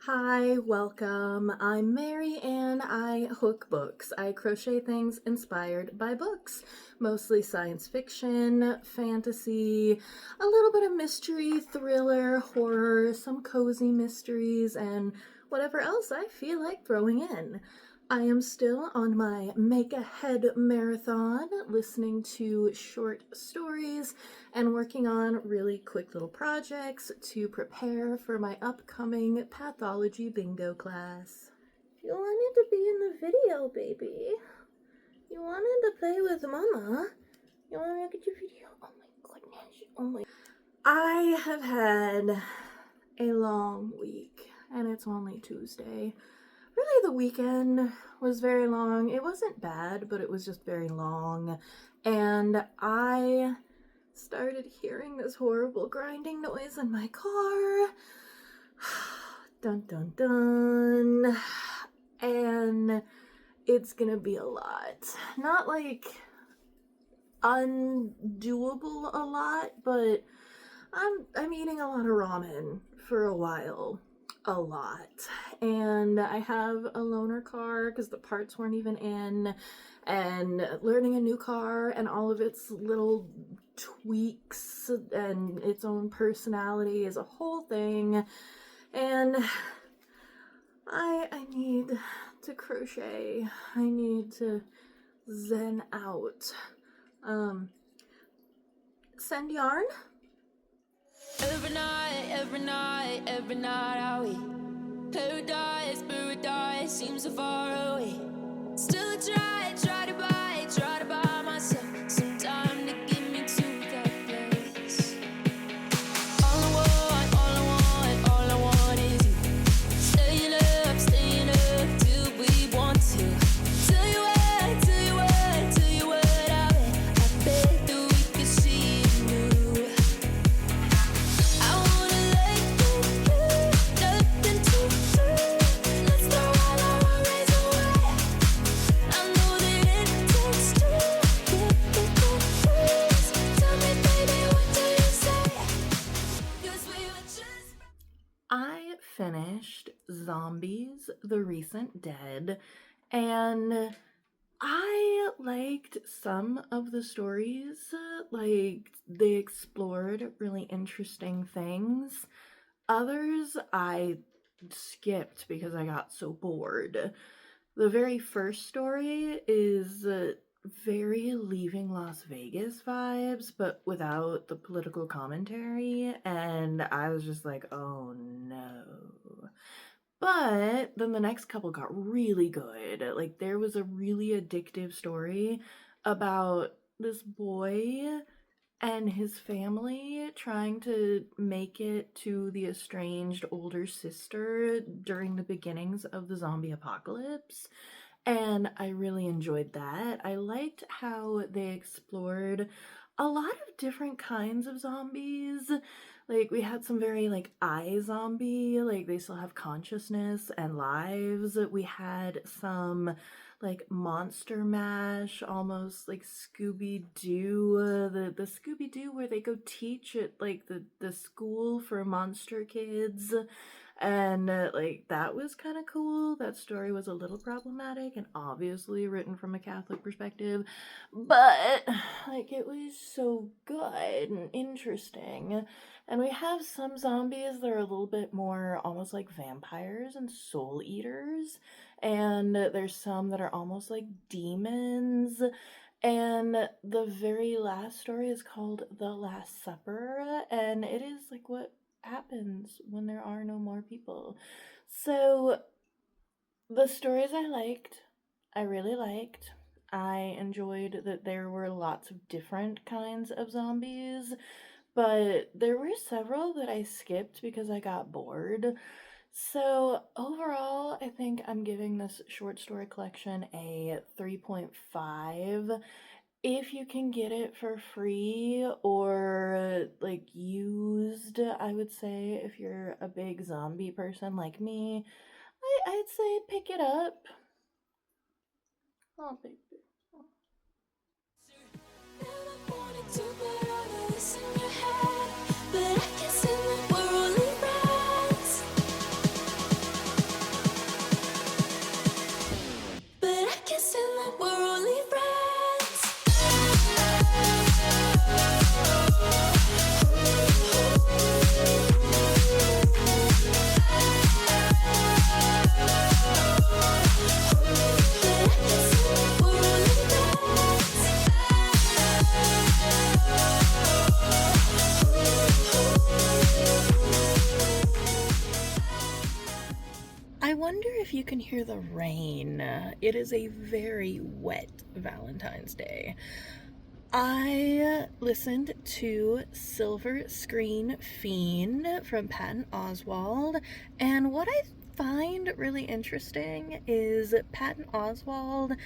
Hi, welcome. I'm Mary and I hook books. I crochet things inspired by books, mostly science fiction, fantasy, a little bit of mystery, thriller, horror, some cozy mysteries, and whatever else I feel like throwing in. I am still on my Make a Head marathon, listening to short stories and working on really quick little projects to prepare for my upcoming pathology bingo class. You wanted to be in the video, baby. You wanted to play with mama. You want to look at your video? Oh my goodness. Oh my. I have had a long week and it's only Tuesday. Really, the weekend was very long. It wasn't bad, but it was just very long. And I started hearing this horrible grinding noise in my car. Dun dun dun. And it's gonna be a lot. Not like undoable a lot, but I'm eating a lot of ramen for a while. A lot. And I have a loaner car because the parts weren't even in, and learning a new car and all of its little tweaks and its own personality is a whole thing. And I need to crochet. I need to zen out. Send yarn? Every night are we paradise seems so far away. Still I try to buy myself some time to get me to that place. All I want is you. Staying up till we want to. Tell you what, I bet that we could see it new. I finished Zombies, the Recent Dead, and I liked some of the stories. Like, they explored really interesting things. Others I skipped because I got so bored. The very first story is very Leaving Las Vegas vibes, but without the political commentary, and I was just like, oh no. But then the next couple got really good. Like, there was a really addictive story about this boy and his family trying to make it to the estranged older sister during the beginnings of the zombie apocalypse. And I really enjoyed that. I liked how they explored a lot of different kinds of zombies. Like, we had some very, like, eye zombie, like, they still have consciousness and lives. We had some, like, monster mash, almost like Scooby-Doo, the Scooby-Doo where they go teach at, like, the school for monster kids. And, like, that was kind of cool. That story was a little problematic and obviously written from a Catholic perspective, but, like, it was so good and interesting. And we have some zombies that are a little bit more almost like vampires and soul eaters, and there's some that are almost like demons. And the very last story is called The Last Supper, and it is like what happens when there are no more people. So the stories I really liked. I enjoyed that there were lots of different kinds of zombies, but there were several that I skipped because I got bored. So overall, I think I'm giving this short story collection a 3.5. If you can get it for free or, like, used, I would say, if you're a big zombie person like me, I'd say pick it up. Oh, baby. Oh. Never wanted to put all of this in your head, but I can see that we're only friends. wonder if you can hear the rain. It is a very wet Valentine's Day. I listened to Silver Screen Fiend from Patton Oswalt, and what I find really interesting is Patton Oswalt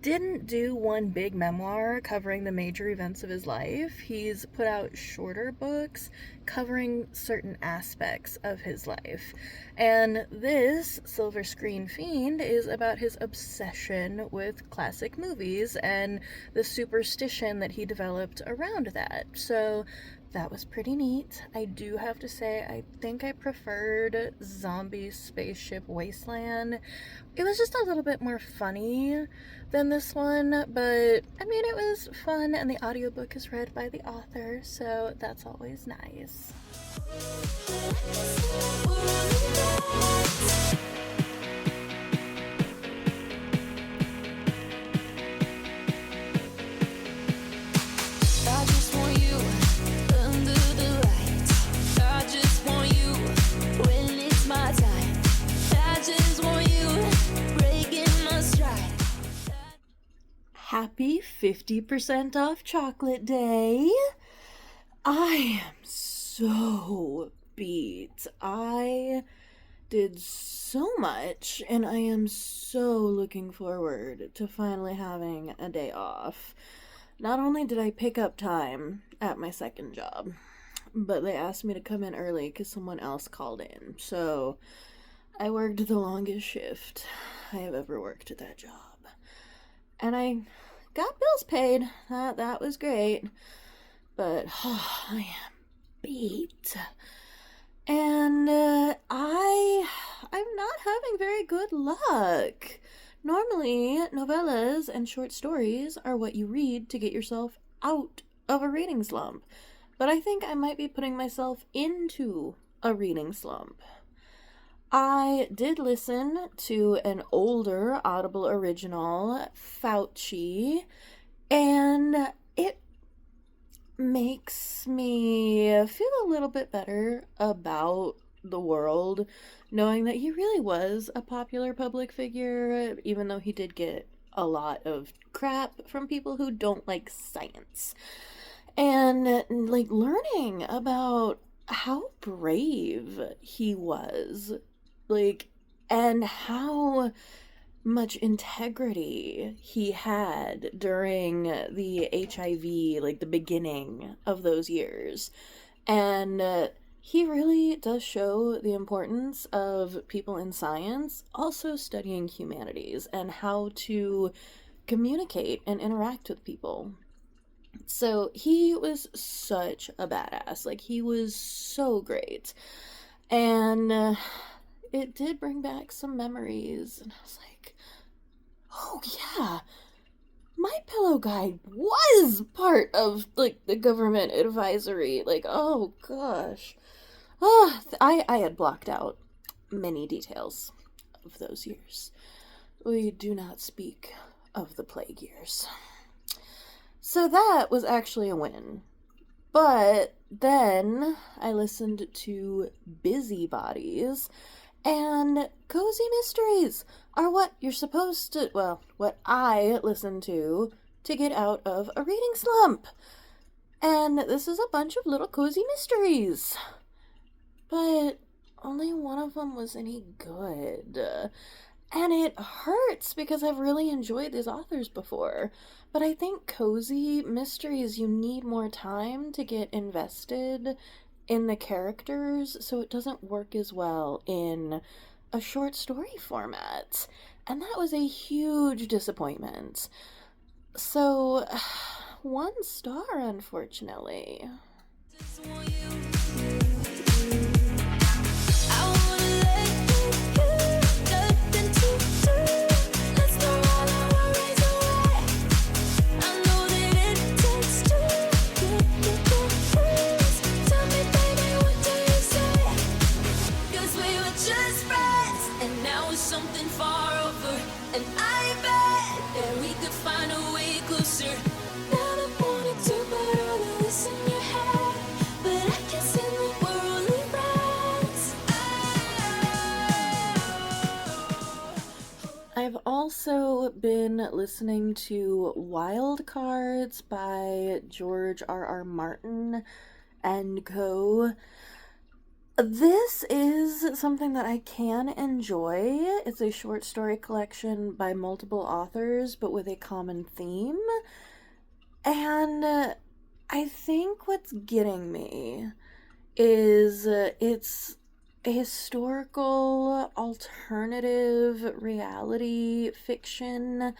didn't do one big memoir covering the major events of his life. He's put out shorter books covering certain aspects of his life. And this Silver Screen Fiend is about his obsession with classic movies and the superstition that he developed around that. So that was pretty neat. I do have to say, I think I preferred Zombie Spaceship Wasteland. It was just a little bit more funny than this one, but I mean, it was fun, and the audiobook is read by the author, so that's always nice. Happy 50% off chocolate day. I am so beat. I did so much, and I am so looking forward to finally having a day off. Not only did I pick up time at my second job, but they asked me to come in early because someone else called in. So I worked the longest shift I have ever worked at that job. And I got bills paid. That was great. But I am beat. And I'm not having very good luck. Normally, novellas and short stories are what you read to get yourself out of a reading slump. But I think I might be putting myself into a reading slump. I did listen to an older Audible original, Fauci, and it makes me feel a little bit better about the world, knowing that he really was a popular public figure, even though he did get a lot of crap from people who don't like science. And, like, learning about how brave he was, like, and how much integrity he had during the HIV, like, the beginning of those years. And he really does show the importance of people in science also studying humanities and how to communicate and interact with people. So he was such a badass. Like, he was so great. And it did bring back some memories. And I was like, oh yeah, My Pillow Guide was part of, like, the government advisory. Like, oh gosh. I had blocked out many details of those years. We do not speak of the plague years. So that was actually a win. But then I listened to Busybodies, and cozy mysteries are what you're supposed to, well, what I listen to get out of a reading slump. And this is a bunch of little cozy mysteries. But only one of them was any good. And it hurts because I've really enjoyed these authors before. But I think cozy mysteries, you need more time to get invested in the characters, so it doesn't work as well in a short story format. And that was a huge disappointment. So, 1 star, unfortunately. I've also been listening to Wild Cards by George R.R. Martin and co. This is something that I can enjoy. It's a short story collection by multiple authors, but with a common theme. And I think what's getting me is it's a historical alternative reality fiction,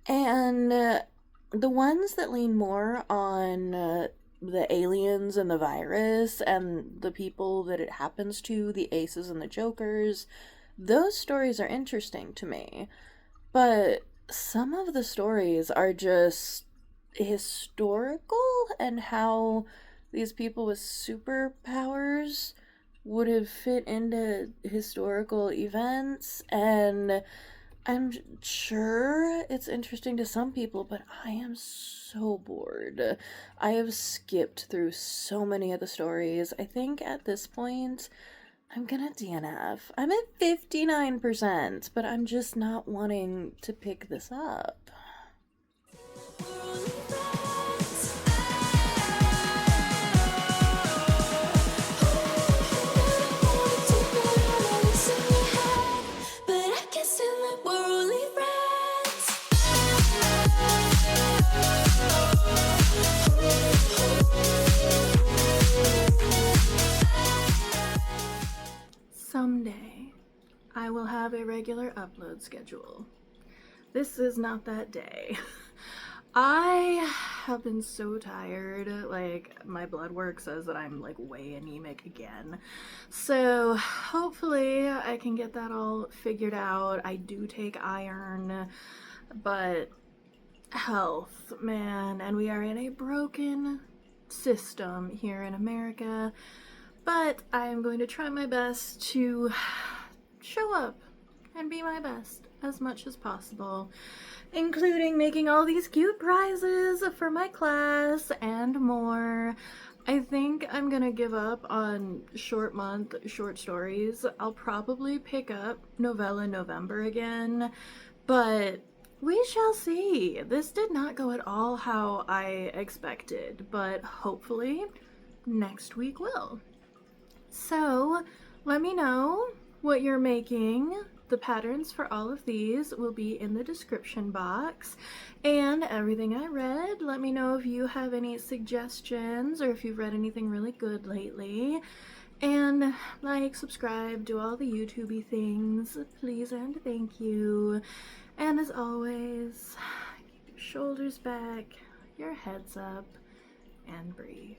and the ones that lean more on the aliens and the virus and the people that it happens to, the aces and the jokers, those stories are interesting to me. But some of the stories are just historical, and how these people with superpowers would have fit into historical events, and I'm sure it's interesting to some people, but I am so bored. I have skipped through so many of the stories. I think at this point I'm gonna DNF. I'm at 59%, but I'm just not wanting to pick this up. Someday, I will have a regular upload schedule. This is not that day. I have been so tired. Like, my blood work says that I'm like way anemic again. So hopefully I can get that all figured out. I do take iron, but health, man, and we are in a broken system here in America. But I am going to try my best to show up and be my best as much as possible, including making all these cute prizes for my class and more. I think I'm gonna give up on short month short stories. I'll probably pick up Novella November again, but we shall see. This did not go at all how I expected, but hopefully next week will. So let me know what you're making. The patterns for all of these will be in the description box, and everything I read. Let me know if you have any suggestions or if you've read anything really good lately. And like, subscribe, do all the YouTubey things, please and thank you. And as always, keep your shoulders back, your heads up, and breathe.